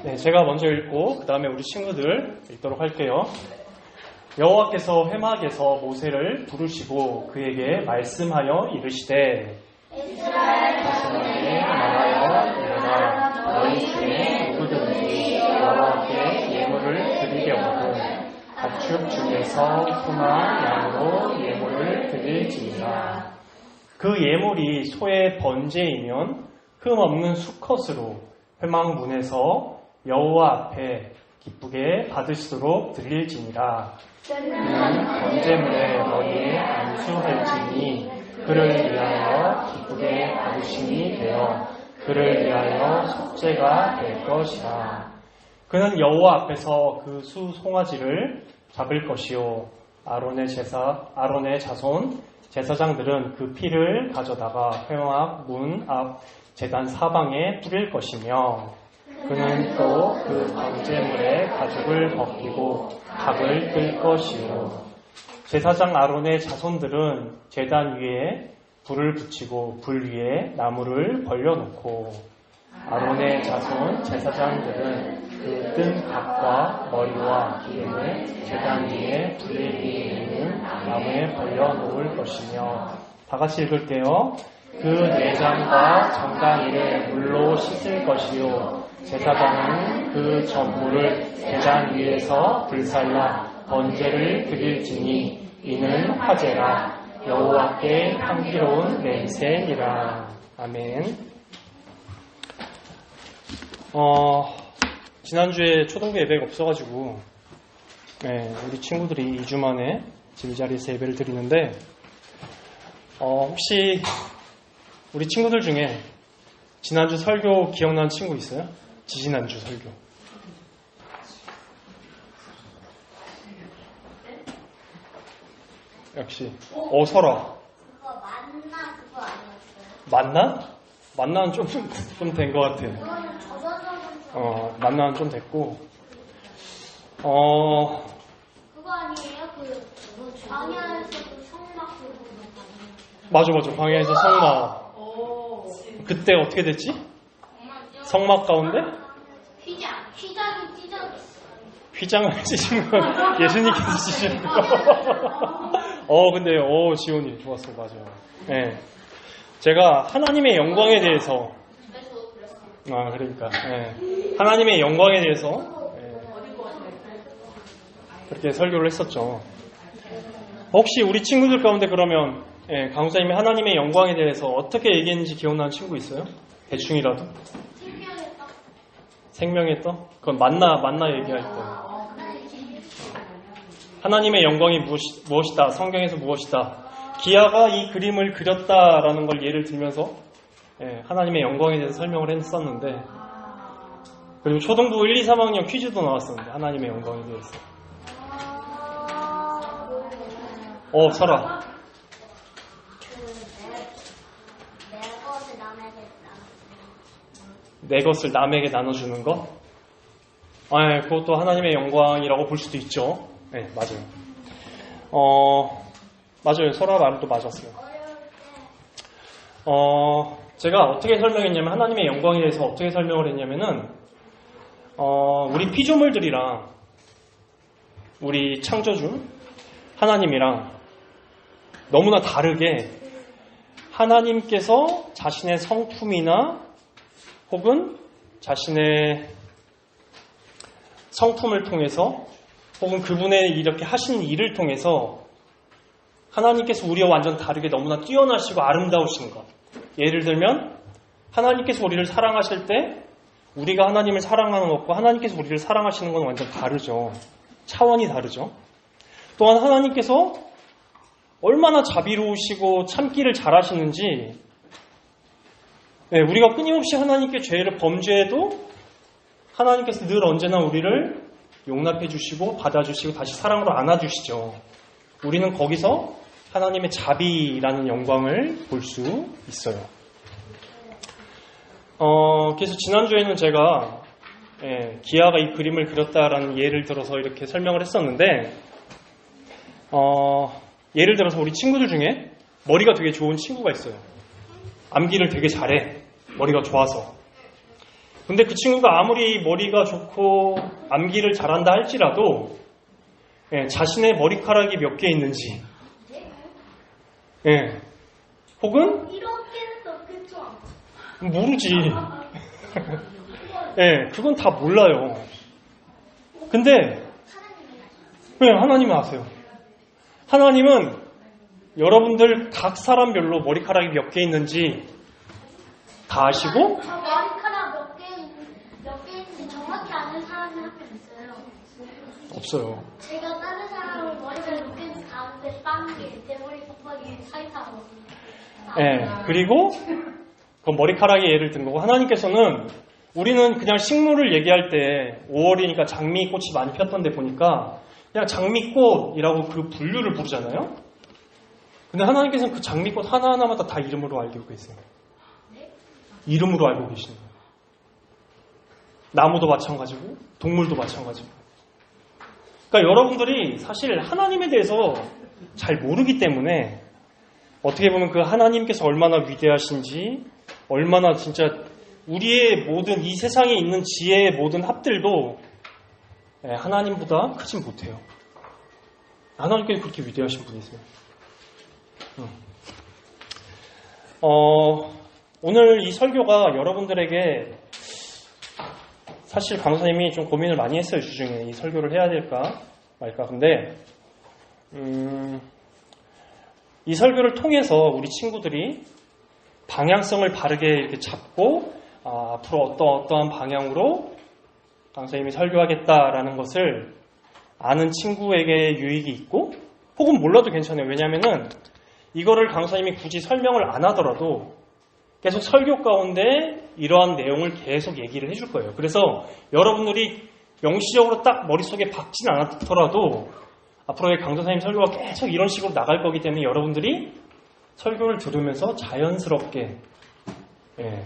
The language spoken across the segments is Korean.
네, 제가 먼저 읽고 그 다음에 우리 친구들 읽도록 할게요. 여호와께서 회막에서 모세를 부르시고 그에게 말씀하여 이르시되 이스라엘 자손에게 말하여 이르라 너희 중에 누구든지 여호와께 예물을 드리려거든 가축 중에서 소나 양으로 예물을 드릴지니라. 그 예물이 소의 번제이면 흠없는 수컷으로 회막문에서 여호와 앞에 기쁘게 받으시도록 드릴지니라. 그는 번제물에 너희에 안수할지니 그를 위하여 기쁘게 받으심이 되어 그를 위하여 속죄가 될 것이라. 그는 여호와 앞에서 그 수 송아지를 잡을 것이요 아론의 자손 제사장들은 그 피를 가져다가 회막 문 앞 제단 사방에 뿌릴 것이며 그는 또 그 번제물의 가죽을 벗기고 닭을 뜰 것이요 제사장 아론의 자손들은 제단 위에 불을 붙이고 불 위에 나무를 벌려놓고 아론의 자손 제사장들은 그 뜬 닭과 머리와 기름을 제단 위에 불 위에 있는 나무에 벌려놓을 것이며 다 같이 읽을게요. 그 내장과 정강이를 물로 씻을 것이요 제사장은 그 전물을 제단 위에서 불살라 번제를 드릴지니 이는 화제라 여호와께 향기로운 냄새니라. 아멘. 지난주에 초등부 예배가 없어가지고 우리 친구들이 2주 만에 지금 이 자리에서 예배를 드리는데 혹시 우리 친구들 중에 지난주 설교 기억나는 친구 있어요? 지지난주 설교. 역시. 설아. 그거 만나 그거 아니었어요? 만나? 만나는 좀 된 것 같아. 그거는 저저저는 만나는 좀 됐고. 그거 아니에요? 그 광야에서도 성막 부르는 맞아. 광야에서 성막. 그때 어떻게 됐지? 성막 가운데? 휘장이 찢어졌어요. 휘장을 찢은 건 예수님께서 찢으신 거. 근데 지원이 좋았어. 맞아요. 네. 제가 하나님의 영광에 대해서 그러니까 하나님의 영광에 대해서 그렇게 설교를 했었죠. 혹시 우리 친구들 가운데 그러면 강사님이 하나님의 영광에 대해서 어떻게 얘기했는지 기억나는 친구 있어요? 대충이라도? 생명의 떡? 그건 만나 얘기할 때. 하나님의 영광이 무엇이다? 성경에서 무엇이다? 기아가 이 그림을 그렸다라는 걸 예를 들면서 하나님의 영광에 대해서 설명을 했었는데 그리고 초등부 1, 2, 3학년 퀴즈도 나왔었는데 하나님의 영광에 대해서. 설아. 내 것을 남에게 나눠주는 것? 그것도 하나님의 영광이라고 볼 수도 있죠. 네, 맞아요. 맞아요. 설아 말도 맞았어요. 제가 어떻게 설명했냐면 하나님의 영광에 대해서 어떻게 설명을 했냐면은 우리 피조물들이랑 우리 창조주 하나님이랑 너무나 다르게 하나님께서 자신의 성품이나 혹은 자신의 성품을 통해서 혹은 그분의 이렇게 하시는 일을 통해서 하나님께서 우리와 완전 다르게 너무나 뛰어나시고 아름다우신 것. 예를 들면 하나님께서 우리를 사랑하실 때 우리가 하나님을 사랑하는 것과 하나님께서 우리를 사랑하시는 건 완전 다르죠. 차원이 다르죠. 또한 하나님께서 얼마나 자비로우시고 참기를 잘하시는지 우리가 끊임없이 하나님께 죄를 범죄해도 하나님께서 늘 언제나 우리를 용납해 주시고 받아주시고 다시 사랑으로 안아주시죠. 우리는 거기서 하나님의 자비라는 영광을 볼 수 있어요. 그래서 지난주에는 제가 기아가 이 그림을 그렸다라는 예를 들어서 이렇게 설명을 했었는데 예를 들어서 우리 친구들 중에 머리가 되게 좋은 친구가 있어요. 암기를 되게 잘해. 머리가 좋아서. 근데 그 친구가 아무리 머리가 좋고 암기를 잘한다 할지라도 자신의 머리카락이 몇 개 있는지 혹은 이렇게는 없겠죠. 모르지. 그건 다 몰라요. 근데 하나님은 아세요. 하나님은 여러분들 각 사람별로 머리카락이 몇 개 있는지 다 아시고 머리카락 몇 개 있는지 정확히 아는 사람이 한 명 있어요. 없어요. 제가 다른 사람은 머리카락 몇 개 있는지 다 아는데 빵개, 대머리 곱하기 사이타고. 그리고 그 머리카락의 예를 든 거고, 하나님께서는 우리는 그냥 식물을 얘기할 때 5월이니까 장미꽃이 많이 폈던데 보니까 그냥 장미꽃이라고 그 분류를 부르잖아요. 근데 하나님께서는 그 장미꽃 하나하나마다 다 이름으로 알고 계세요. 이름으로 알고 계시는 거예요. 나무도 마찬가지고 동물도 마찬가지고. 그러니까 여러분들이 사실 하나님에 대해서 잘 모르기 때문에 어떻게 보면 그 하나님께서 얼마나 위대하신지, 얼마나 진짜 우리의 모든 이 세상에 있는 지혜의 모든 합들도 하나님보다 크진 못해요. 하나님께서 그렇게 위대하신 분이세요. 오늘 이 설교가 여러분들에게 사실 강사님이 좀 고민을 많이 했어요. 주중에 이 설교를 해야 될까 말까. 근데 이 설교를 통해서 우리 친구들이 방향성을 바르게 이렇게 잡고 앞으로 어떠한 방향으로 강사님이 설교하겠다라는 것을 아는 친구에게 유익이 있고, 혹은 몰라도 괜찮아요. 왜냐하면은 이거를 강사님이 굳이 설명을 안 하더라도 계속 설교 가운데 이러한 내용을 계속 얘기를 해줄 거예요. 그래서 여러분들이 명시적으로 딱 머릿속에 박진 않았더라도 앞으로의 강사님 설교가 계속 이런 식으로 나갈 거기 때문에 여러분들이 설교를 들으면서 자연스럽게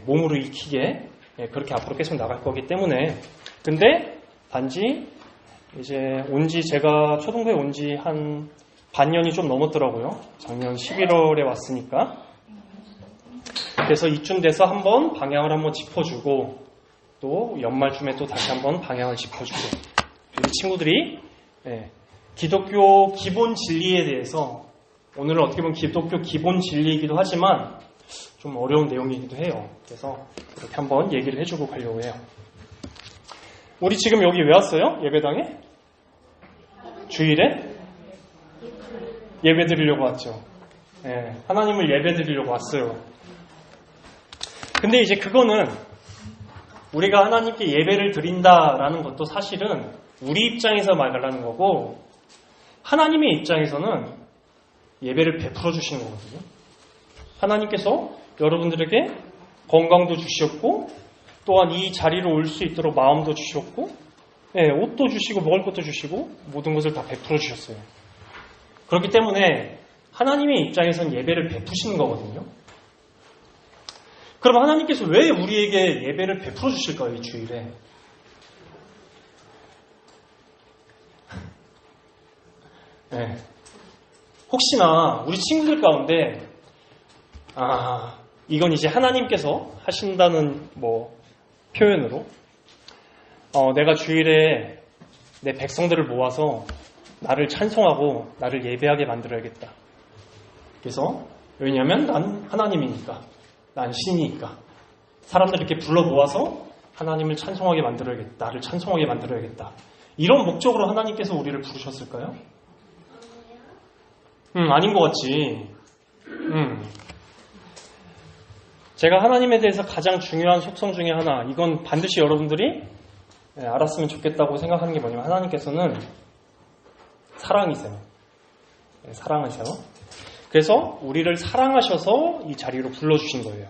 몸으로 익히게 그렇게 앞으로 계속 나갈 거기 때문에. 근데 단지 이제 제가 초등부에 온 지 한 반년이 좀 넘었더라고요. 작년 11월에 왔으니까. 그래서 이쯤 돼서 한번 방향을 한번 짚어주고, 또 연말쯤에 또 다시 한번 방향을 짚어주고, 우리 친구들이 기독교 기본 진리에 대해서, 오늘은 어떻게 보면 기독교 기본 진리이기도 하지만 좀 어려운 내용이기도 해요. 그래서 이렇게 한번 얘기를 해주고 가려고 해요. 우리 지금 여기 왜 왔어요? 예배당에? 주일에? 예배 드리려고 왔죠. 하나님을 예배 드리려고 왔어요. 근데 이제 그거는 우리가 하나님께 예배를 드린다라는 것도 사실은 우리 입장에서 말하는 거고, 하나님의 입장에서는 예배를 베풀어 주시는 거거든요. 하나님께서 여러분들에게 건강도 주셨고, 또한 이 자리로 올 수 있도록 마음도 주셨고, 옷도 주시고 먹을 것도 주시고 모든 것을 다 베풀어 주셨어요. 그렇기 때문에 하나님의 입장에서는 예배를 베푸시는 거거든요. 그럼 하나님께서 왜 우리에게 예배를 베풀어 주실까요? 이 주일에. 혹시나 우리 친구들 가운데 이건 이제 하나님께서 하신다는 표현으로 내가 주일에 내 백성들을 모아서 나를 찬송하고 나를 예배하게 만들어야겠다. 그래서 왜냐하면 난 하나님이니까, 난 신이니까 사람들을 이렇게 불러 모아서 하나님을 찬송하게 만들어야겠다. 나를 찬송하게 만들어야겠다. 이런 목적으로 하나님께서 우리를 부르셨을까요? 아닌 것 같지. 제가 하나님에 대해서 가장 중요한 속성 중에 하나, 이건 반드시 여러분들이 알았으면 좋겠다고 생각하는 게 뭐냐면, 하나님께서는 사랑이세요. 사랑하세요. 그래서 우리를 사랑하셔서 이 자리로 불러주신 거예요.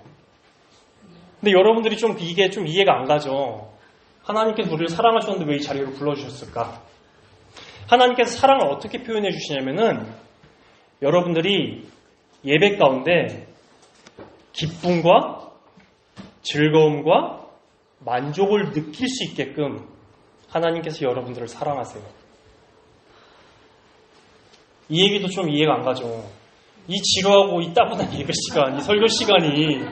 근데 여러분들이 이게 좀 이해가 안 가죠. 하나님께서 우리를 사랑하셨는데 왜 이 자리로 불러주셨을까? 하나님께서 사랑을 어떻게 표현해 주시냐면은, 여러분들이 예배 가운데 기쁨과 즐거움과 만족을 느낄 수 있게끔 하나님께서 여러분들을 사랑하세요. 이 얘기도 좀 이해가 안 가죠. 이 지루하고 이 따분한 예배 시간, 이 설교 시간이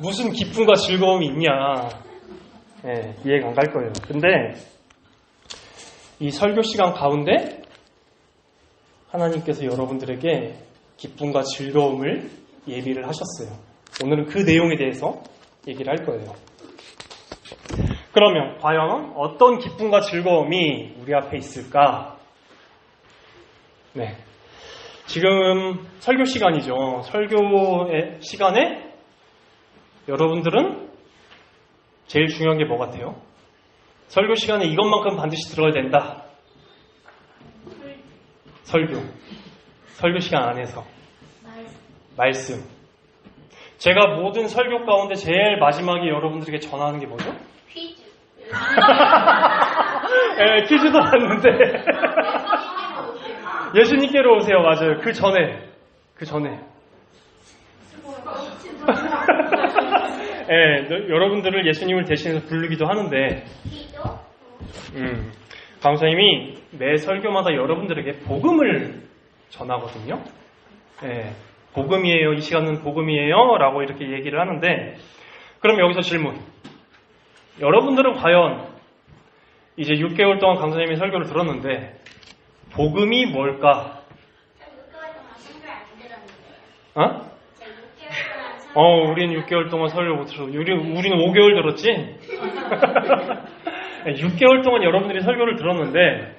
무슨 기쁨과 즐거움이 있냐. 이해가 안 갈 거예요. 근데 이 설교 시간 가운데 하나님께서 여러분들에게 기쁨과 즐거움을 예비를 하셨어요. 오늘은 그 내용에 대해서 얘기를 할 거예요. 그러면 과연 어떤 기쁨과 즐거움이 우리 앞에 있을까? 네. 지금 설교 시간이죠. 설교의 시간에 여러분들은 제일 중요한 게 뭐 같아요? 설교 시간에 이것만큼 반드시 들어야 된다. 설교 시간 안에서 말씀. 제가 모든 설교 가운데 제일 마지막에 여러분들에게 전하는 게 뭐죠? 퀴즈. 네, 퀴즈도 왔는데 예수님께로 오세요. 맞아요. 그 전에 여러분들을 예수님을 대신해서 부르기도 하는데 강사님이 매 설교마다 여러분들에게 복음을 전하거든요. 복음이에요. 이 시간은 복음이에요. 라고 이렇게 얘기를 하는데, 그럼 여기서 질문. 여러분들은 과연 이제 6개월 동안 강사님의 설교를 들었는데 복음이 뭘까? 우린 6개월 동안 설교 못 들었어. 우리는 5개월 들었지? 6개월 동안 여러분들이 설교를 들었는데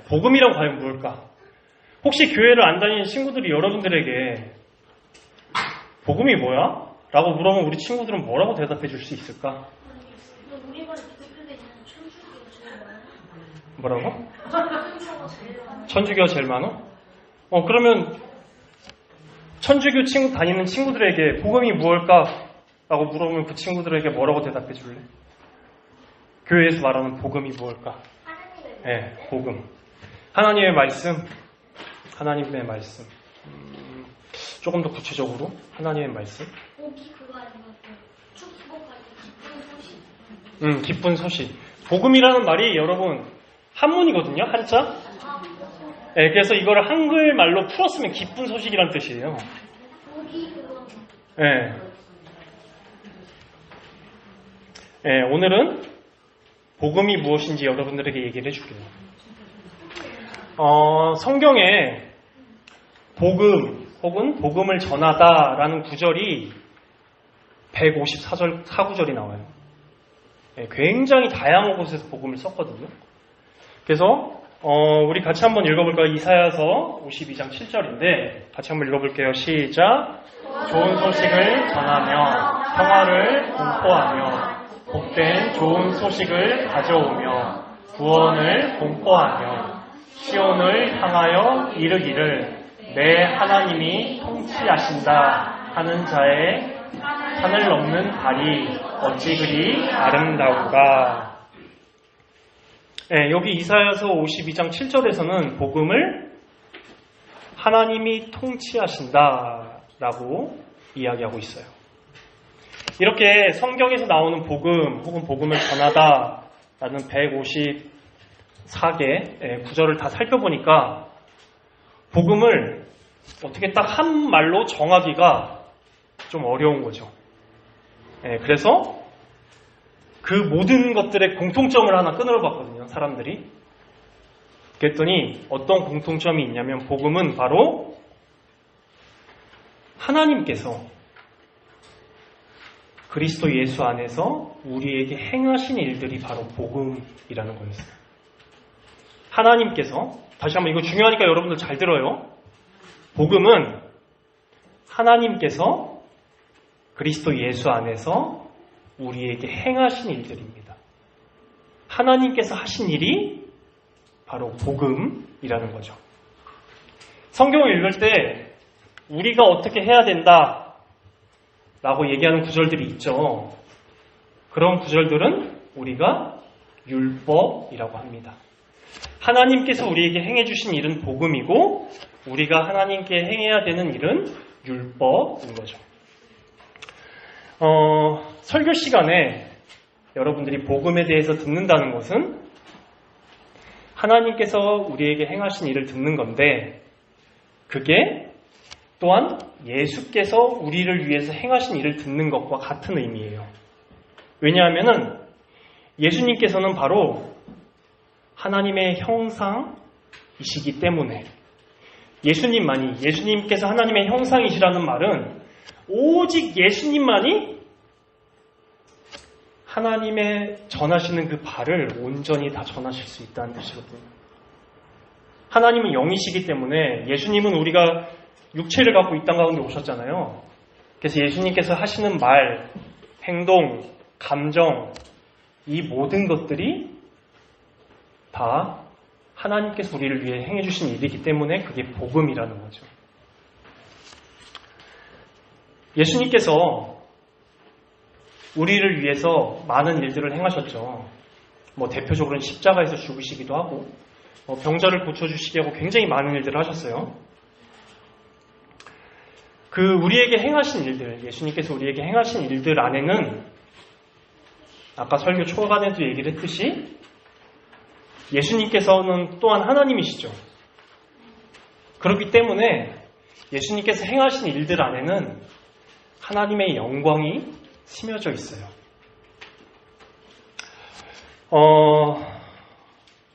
복음이란 과연 뭘까? 혹시 교회를 안 다니는 친구들이 여러분들에게 복음이 뭐야? 라고 물어보면 우리 친구들은 뭐라고 대답해 줄 수 있을까? 뭐라고? 천주교가 제일 많아? 그러면 천주교 다니는 친구들에게 복음이 무엇일까? 라고 물어보면 그 친구들에게 뭐라고 대답해 줄래? 교회에서 말하는 복음이 무엇일까? 복음. 하나님의 말씀. 조금 더 구체적으로 하나님의 말씀. 복이 그거 아닌 것 같아요. 축복할 때 기쁜 소식. 기쁜 소식. 복음이라는 말이 여러분 한문이거든요. 한자. 그래서 이거를 한글말로 풀었으면 기쁜 소식이란 뜻이에요. 복이 그거. 오늘은 복음이 무엇인지 여러분들에게 얘기를 해줄게요. 성경에 복음 혹은 복음을 전하다라는 구절이 154구절이 나와요. 굉장히 다양한 곳에서 복음을 썼거든요. 그래서 우리 같이 한번 읽어볼까요? 이사야서 52장 7절인데 같이 한번 읽어볼게요. 시작. 좋은 소식을 전하며 평화를 공포하며 복된 좋은 소식을 가져오며 구원을 공포하며 시온을 향하여 이르기를 내 하나님이 통치하신다 하는 자의 산을 넘는 발이 어찌 그리 아름다운가. 여기 이사야서 52장 7절에서는 복음을 하나님이 통치하신다라고 이야기하고 있어요. 이렇게 성경에서 나오는 복음 혹은 복음을 전하다라는 154개 구절을 다 살펴보니까 복음을 어떻게 딱 한 말로 정하기가 좀 어려운 거죠. 그래서 그 모든 것들의 공통점을 하나 끊으러 봤거든요, 사람들이. 그랬더니 어떤 공통점이 있냐면 복음은 바로 하나님께서 그리스도 예수 안에서 우리에게 행하신 일들이 바로 복음이라는 거였어요. 하나님께서, 다시 한번 이거 중요하니까 여러분들 잘 들어요. 복음은 하나님께서 그리스도 예수 안에서 우리에게 행하신 일들입니다. 하나님께서 하신 일이 바로 복음이라는 거죠. 성경을 읽을 때 우리가 어떻게 해야 된다 라고 얘기하는 구절들이 있죠. 그런 구절들은 우리가 율법이라고 합니다. 하나님께서 우리에게 행해주신 일은 복음이고 우리가 하나님께 행해야 되는 일은 율법인 거죠. 설교 시간에 여러분들이 복음에 대해서 듣는다는 것은 하나님께서 우리에게 행하신 일을 듣는 건데 그게 또한 예수께서 우리를 위해서 행하신 일을 듣는 것과 같은 의미예요. 왜냐하면은 예수님께서는 바로 하나님의 형상이시기 때문에 예수님께서 하나님의 형상이시라는 말은 오직 예수님만이 하나님의 전하시는 그 바를 온전히 다 전하실 수 있다는 뜻이거든요. 하나님은 영이시기 때문에 예수님은 우리가 육체를 갖고 이 땅 가운데 오셨잖아요. 그래서 예수님께서 하시는 말, 행동, 감정, 이 모든 것들이 다 하나님께서 우리를 위해 행해주신 일이기 때문에 그게 복음이라는 거죠. 예수님께서 우리를 위해서 많은 일들을 행하셨죠. 대표적으로는 십자가에서 죽으시기도 하고, 병자를 고쳐주시기 하고 굉장히 많은 일들을 하셨어요. 우리에게 행하신 일들, 예수님께서 우리에게 행하신 일들 안에는 아까 설교 초반에도 얘기를 했듯이 예수님께서는 또한 하나님이시죠. 그렇기 때문에 예수님께서 행하신 일들 안에는 하나님의 영광이 스며져 있어요.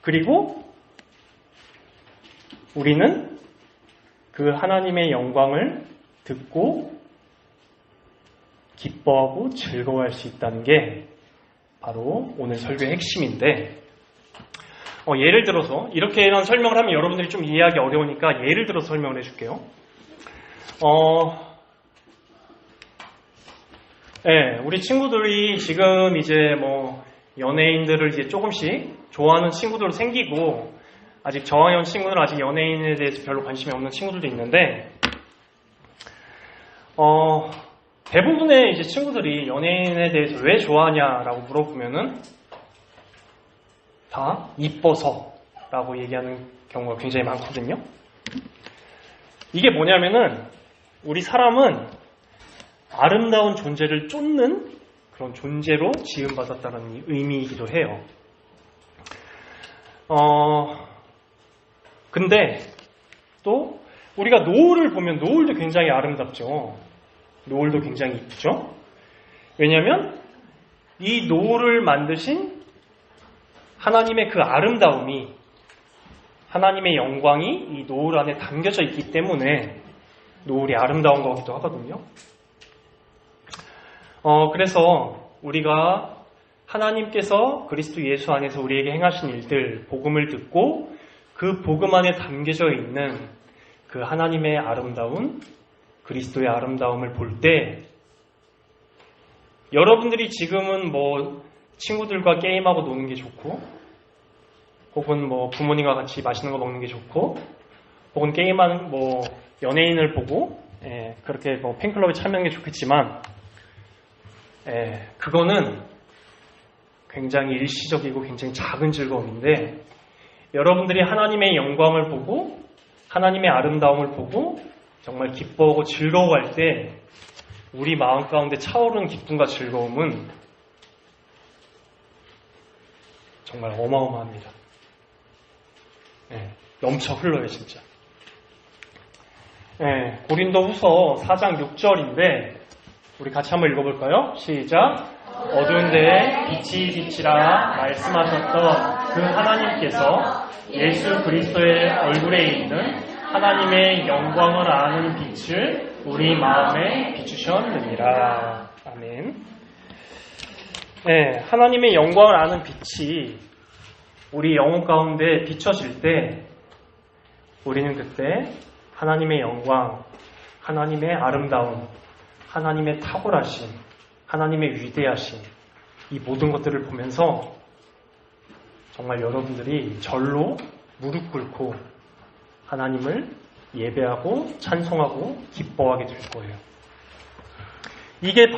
그리고 우리는 그 하나님의 영광을 듣고 기뻐하고 즐거워할 수 있다는 게 바로 오늘 설교의 핵심인데, 예를 들어서 이렇게만 설명을 하면 여러분들이 좀 이해하기 어려우니까 예를 들어서 설명을 해줄게요. 우리 친구들이 지금 이제 연예인들을 이제 조금씩 좋아하는 친구들 생기고, 아직 저학년 친구들은 아직 연예인에 대해서 별로 관심이 없는 친구들도 있는데, 대부분의 이제 친구들이 연예인에 대해서 왜 좋아하냐라고 물어보면은 다 이뻐서라고 얘기하는 경우가 굉장히 많거든요. 이게 뭐냐면은 우리 사람은 아름다운 존재를 쫓는 그런 존재로 지음받았다는 의미이기도 해요. 근데 또 우리가 노을을 보면 노을도 굉장히 아름답죠. 노을도 굉장히 이쁘죠. 왜냐하면 이 노을을 만드신 하나님의 그 아름다움이, 하나님의 영광이 이 노을 안에 담겨져 있기 때문에 노을이 아름다운 거기도 하거든요. 그래서 우리가 하나님께서 그리스도 예수 안에서 우리에게 행하신 일들, 복음을 듣고 그 복음 안에 담겨져 있는 그 하나님의 아름다운, 그리스도의 아름다움을 볼 때, 여러분들이 지금은 친구들과 게임하고 노는 게 좋고, 혹은 부모님과 같이 맛있는 거 먹는 게 좋고, 혹은 게임하는 연예인을 보고 그렇게 팬클럽에 참여하는 게 좋겠지만, 그거는 굉장히 일시적이고 굉장히 작은 즐거움인데, 여러분들이 하나님의 영광을 보고 하나님의 아름다움을 보고 정말 기뻐하고 즐거워할 때 우리 마음 가운데 차오르는 기쁨과 즐거움은 정말 어마어마합니다. 넘쳐 흘러요, 진짜. 고린도후서 4장 6절인데 우리 같이 한번 읽어볼까요? 시작. 어두운 데에 빛이 비치라 말씀하셨던 그 하나님께서 예수 그리스도의 얼굴에 있는 하나님의 영광을 아는 빛을 우리 마음에 비추셨느니라. 아멘. 하나님의 영광을 아는 빛이 우리 영혼 가운데 비춰질 때 우리는 그때 하나님의 영광, 하나님의 아름다움, 하나님의 탁월하심, 하나님의 위대하심, 이 모든 것들을 보면서 정말 여러분들이 절로 무릎 꿇고 하나님을 예배하고 찬송하고 기뻐하게 될 거예요. 이게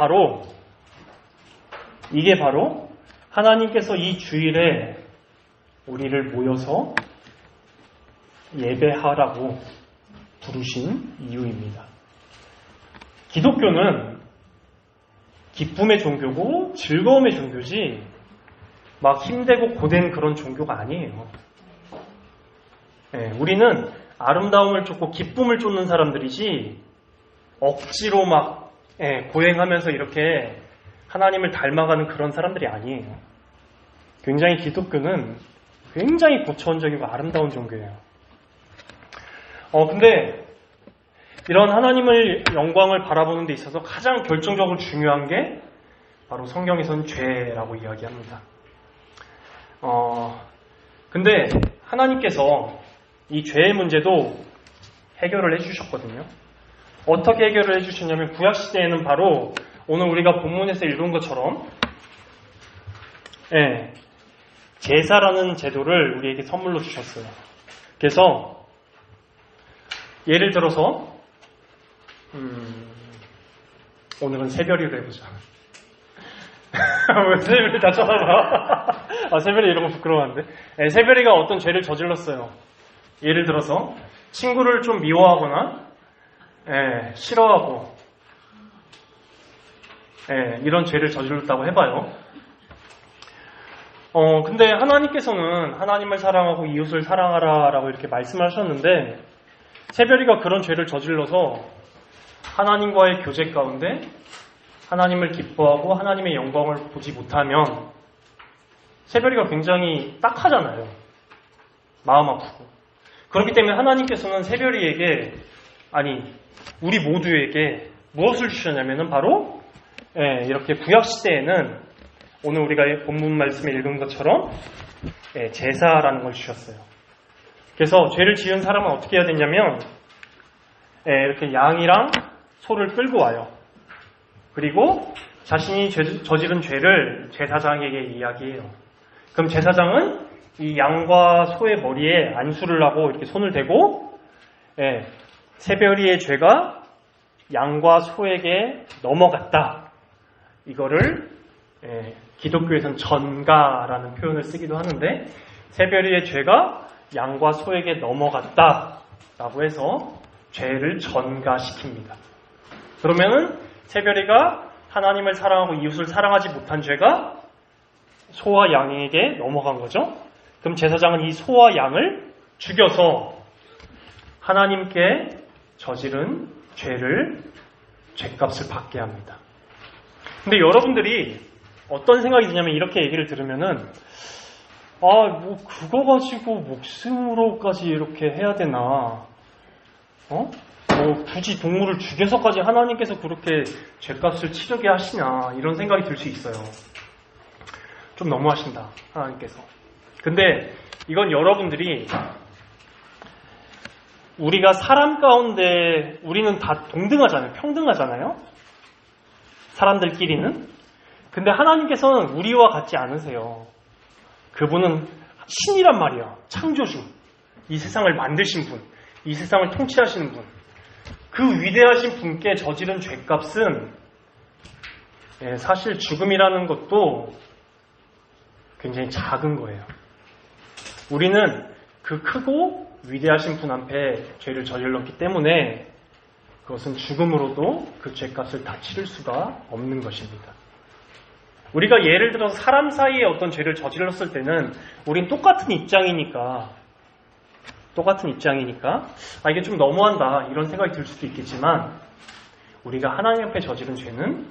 바로 하나님께서 이 주일에 우리를 모여서 예배하라고 부르신 이유입니다. 기독교는 기쁨의 종교고 즐거움의 종교지 막 힘들고 고된 그런 종교가 아니에요. 우리는 아름다움을 쫓고 기쁨을 쫓는 사람들이지 억지로 막 고행하면서 이렇게 하나님을 닮아가는 그런 사람들이 아니에요. 굉장히 기독교는 굉장히 고차원적이고 아름다운 종교예요. 근데 이런 하나님을 영광을 바라보는 데 있어서 가장 결정적으로 중요한 게 바로 성경에서는 죄라고 이야기합니다. 근데 하나님께서 이 죄의 문제도 해결을 해주셨거든요. 어떻게 해결을 해주셨냐면 구약시대에는 바로 오늘 우리가 본문에서 읽은 것처럼 제사라는 제도를 우리에게 선물로 주셨어요. 그래서 예를 들어서 오늘은 새별이로 해보자. 왜 새별이 다 쳐다봐? 새별이 이런 거 부끄러워하는데. 새별이가 어떤 죄를 저질렀어요. 예를 들어서 친구를 좀 미워하거나 싫어하고 이런 죄를 저질렀다고 해봐요. 근데 하나님께서는 하나님을 사랑하고 이웃을 사랑하라라고 이렇게 말씀하셨는데 새별이가 그런 죄를 저질러서 하나님과의 교제 가운데 하나님을 기뻐하고 하나님의 영광을 보지 못하면 새별이가 굉장히 딱하잖아요. 마음 아프고. 그렇기 때문에 하나님께서는 새별이에게 우리 모두에게 무엇을 주셨냐면은 바로 이렇게 구약시대에는 오늘 우리가 본문 말씀에 읽은 것처럼 제사라는 걸 주셨어요. 그래서 죄를 지은 사람은 어떻게 해야 되냐면 이렇게 양이랑 소를 끌고 와요. 그리고 자신이 저지른 죄를 제사장에게 이야기해요. 그럼 제사장은 이 양과 소의 머리에 안수를 하고 이렇게 손을 대고 새별이의 죄가 양과 소에게 넘어갔다. 이거를 기독교에서는 전가라는 표현을 쓰기도 하는데 새별이의 죄가 양과 소에게 넘어갔다라고 해서 죄를 전가시킵니다. 그러면은 새별이가 하나님을 사랑하고 이웃을 사랑하지 못한 죄가 소와 양에게 넘어간 거죠. 그럼 제사장은 이 소와 양을 죽여서 하나님께 저지른 죄값을 받게 합니다. 근데 여러분들이 어떤 생각이 드냐면 이렇게 얘기를 들으면은 그거 가지고 목숨으로까지 이렇게 해야 되나? 굳이 동물을 죽여서까지 하나님께서 그렇게 죄값을 치르게 하시나? 이런 생각이 들 수 있어요. 좀 너무하신다, 하나님께서. 근데 이건 여러분들이 우리가 사람 가운데 우리는 다 동등하잖아요. 평등하잖아요. 사람들끼리는. 근데 하나님께서는 우리와 같지 않으세요. 그분은 신이란 말이에요. 창조주. 이 세상을 만드신 분. 이 세상을 통치하시는 분. 그 위대하신 분께 저지른 죄값은 사실 죽음이라는 것도 굉장히 작은 거예요. 우리는 그 크고 위대하신 분 앞에 죄를 저질렀기 때문에 그것은 죽음으로도 그 죄값을 다 치를 수가 없는 것입니다. 우리가 예를 들어서 사람 사이에 어떤 죄를 저질렀을 때는 우린 똑같은 입장이니까 이게 좀 너무한다 이런 생각이 들 수도 있겠지만 우리가 하나님 앞에 저지른 죄는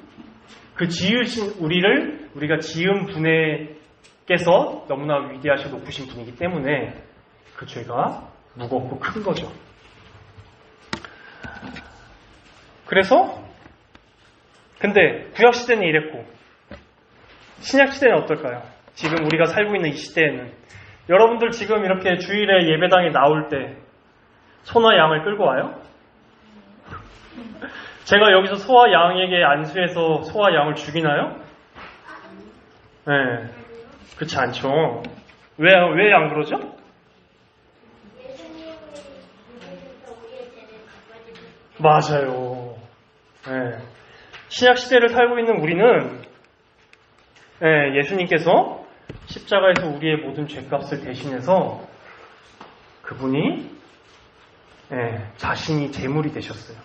그 지으신 우리가 지은 분께서 너무나 위대하시고 높으신 분이기 때문에 그 죄가 무겁고 큰 거죠. 그래서 근데 구약시대는 이랬고 신약시대는 어떨까요? 지금 우리가 살고 있는 이 시대에는 여러분들 지금 이렇게 주일에 예배당에 나올 때 소나 양을 끌고 와요? 제가 여기서 소와 양에게 안수해서 소와 양을 죽이나요? 네, 그렇지 않죠. 왜 안 그러죠? 맞아요. 네. 신약시대를 살고 있는 우리는 예수님께서 십자가에서 우리의 모든 죄값을 대신해서 그분이 자신이 제물이 되셨어요.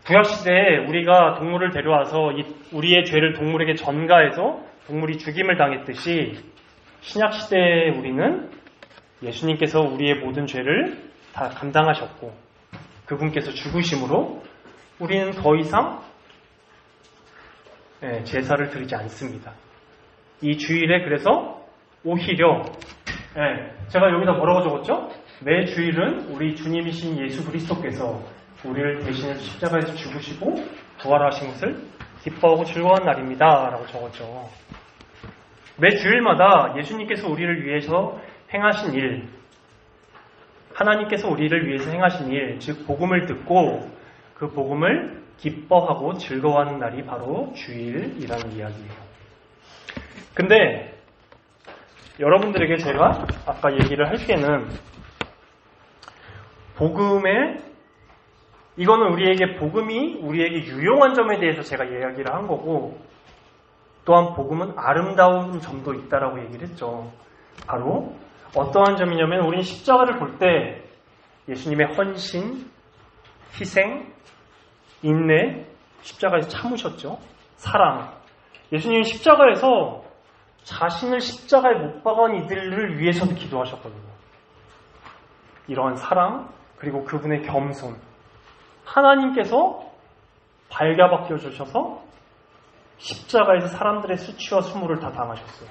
구약시대에 우리가 동물을 데려와서 우리의 죄를 동물에게 전가해서 동물이 죽임을 당했듯이 신약시대에 우리는 예수님께서 우리의 모든 죄를 다 감당하셨고 그분께서 죽으심으로 우리는 더 이상 제사를 드리지 않습니다. 이 주일에 그래서 오히려 제가 여기다 뭐라고 적었죠? 매 주일은 우리 주님이신 예수 그리스도께서 우리를 대신해서 십자가에서 죽으시고 부활하신 것을 기뻐하고 즐거워하는 날입니다 라고 적었죠. 매 주일마다 예수님께서 우리를 위해서 행하신 일, 하나님께서 우리를 위해서 행하신 일, 즉 복음을 듣고 그 복음을 기뻐하고 즐거워하는 날이 바로 주일이라는 이야기예요. 근데 여러분들에게 제가 아까 얘기를 할 때는 이거는 복음이 우리에게 유용한 점에 대해서 제가 이야기를 한 거고, 또한 복음은 아름다운 점도 있다라고 얘기를 했죠. 바로 어떠한 점이냐면 우리는 십자가를 볼 때 예수님의 헌신, 희생, 인내, 십자가에서 참으셨죠. 사랑. 예수님은 십자가에서 자신을 십자가에 못 박은 이들을 위해서도 기도하셨거든요. 이러한 사랑, 그리고 그분의 겸손. 하나님께서 발가벗겨 주셔서 십자가에서 사람들의 수치와 수모를 다 당하셨어요.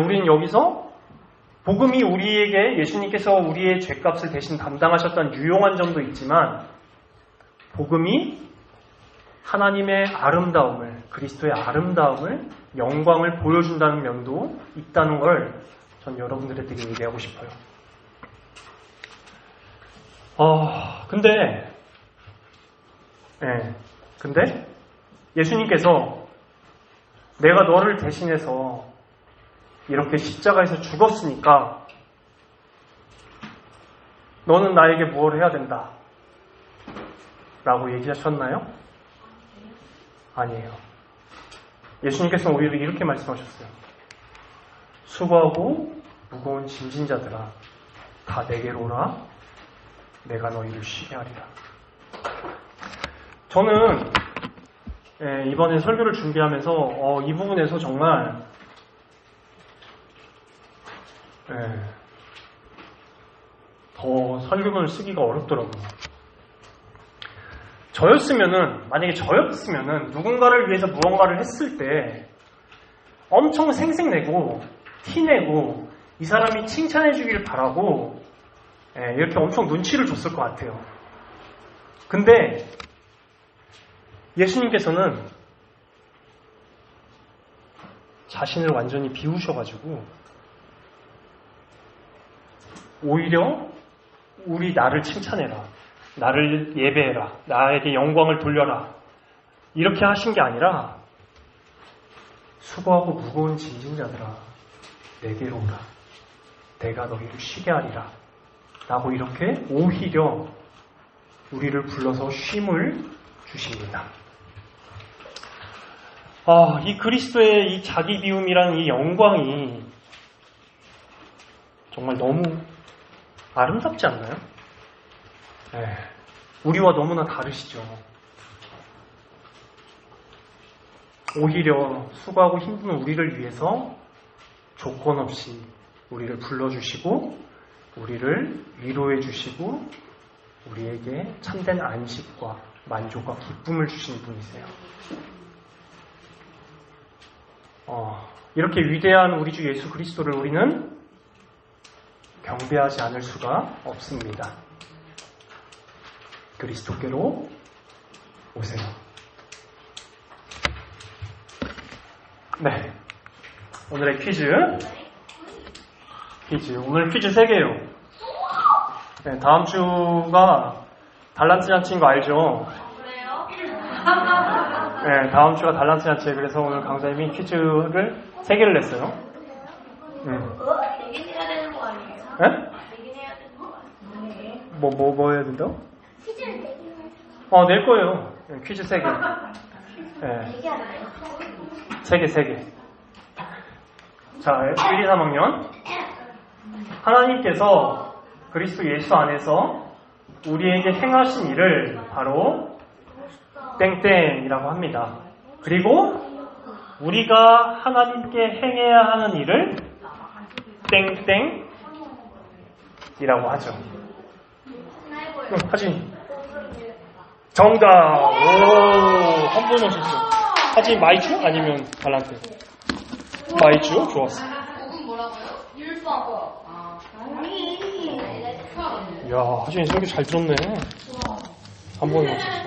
우린 여기서 복음이 우리에게 예수님께서 우리의 죄값을 대신 담당하셨다는 유용한 점도 있지만, 복음이 하나님의 아름다움을, 그리스도의 아름다움을, 영광을 보여준다는 면도 있다는 걸 전 여러분들에게 얘기하고 싶어요. 근데 예수님께서 내가 너를 대신해서 이렇게 십자가에서 죽었으니까 너는 나에게 뭘 해야 된다 라고 얘기하셨나요? 아니에요. 예수님께서는 오히려 이렇게 말씀하셨어요. 수고하고 무거운 짐진 자들아, 다 내게로 오라. 내가 너희를 쉬게 하리라. 저는 이번에 설교를 준비하면서 이 부분에서 정말 더 설교문을 쓰기가 어렵더라고요. 만약에 저였으면은 누군가를 위해서 무언가를 했을 때 엄청 생색내고 티내고 이 사람이 칭찬해 주길 바라고 이렇게 엄청 눈치를 줬을 것 같아요. 근데 예수님께서는 자신을 완전히 비우셔가지고 오히려 나를 칭찬해라, 나를 예배해라, 나에게 영광을 돌려라, 이렇게 하신 게 아니라 수고하고 무거운 짐진 자들아, 내게로 오라. 내가 너희를 쉬게 하리라. 라고 이렇게 오히려 우리를 불러서 쉼을 주십니다. 이 그리스도의 이 자기 비움이라는 이 영광이 정말 너무 아름답지 않나요? 우리와 너무나 다르시죠. 오히려 수고하고 힘든 우리를 위해서 조건 없이 우리를 불러주시고 우리를 위로해 주시고 우리에게 참된 안식과 만족과 기쁨을 주시는 분이세요. 이렇게 위대한 우리 주 예수 그리스도를 우리는 경배하지 않을 수가 없습니다. 그리스도께로 오세요. 네. 오늘의 퀴즈. 오늘 퀴즈 3개예요. 네, 다음 주가 달란트 잔치인 거 알죠? 그래요? 네, 다음 주가 달란트 잔치예요. 그래서 오늘 강사님이 퀴즈를 3개를 냈어요. 4개 해야 되는 거 아니에요? 네? 4개 해야 되는 거 아니에요? 뭐 해야 된다고? 퀴즈를 4개 낼 거예요. 퀴즈 3개. 네. 4개 아니에요? 3개. 자, 1, 2, 3학년. 하나님께서 그리스도 예수 안에서 우리에게 행하신 일을 바로 땡땡이라고 합니다. 그리고 우리가 하나님께 행해야 하는 일을 땡땡이라고 하죠. 하진. 정답! 오, 한 번 오셨어. 하진 마이쮸? 아니면 발란테? 마이쮸? 좋았어. 곡은 뭐라고요? 율법. 아니. 이야, 하진이 설교 잘 들었네. 한 번에 맞췄어.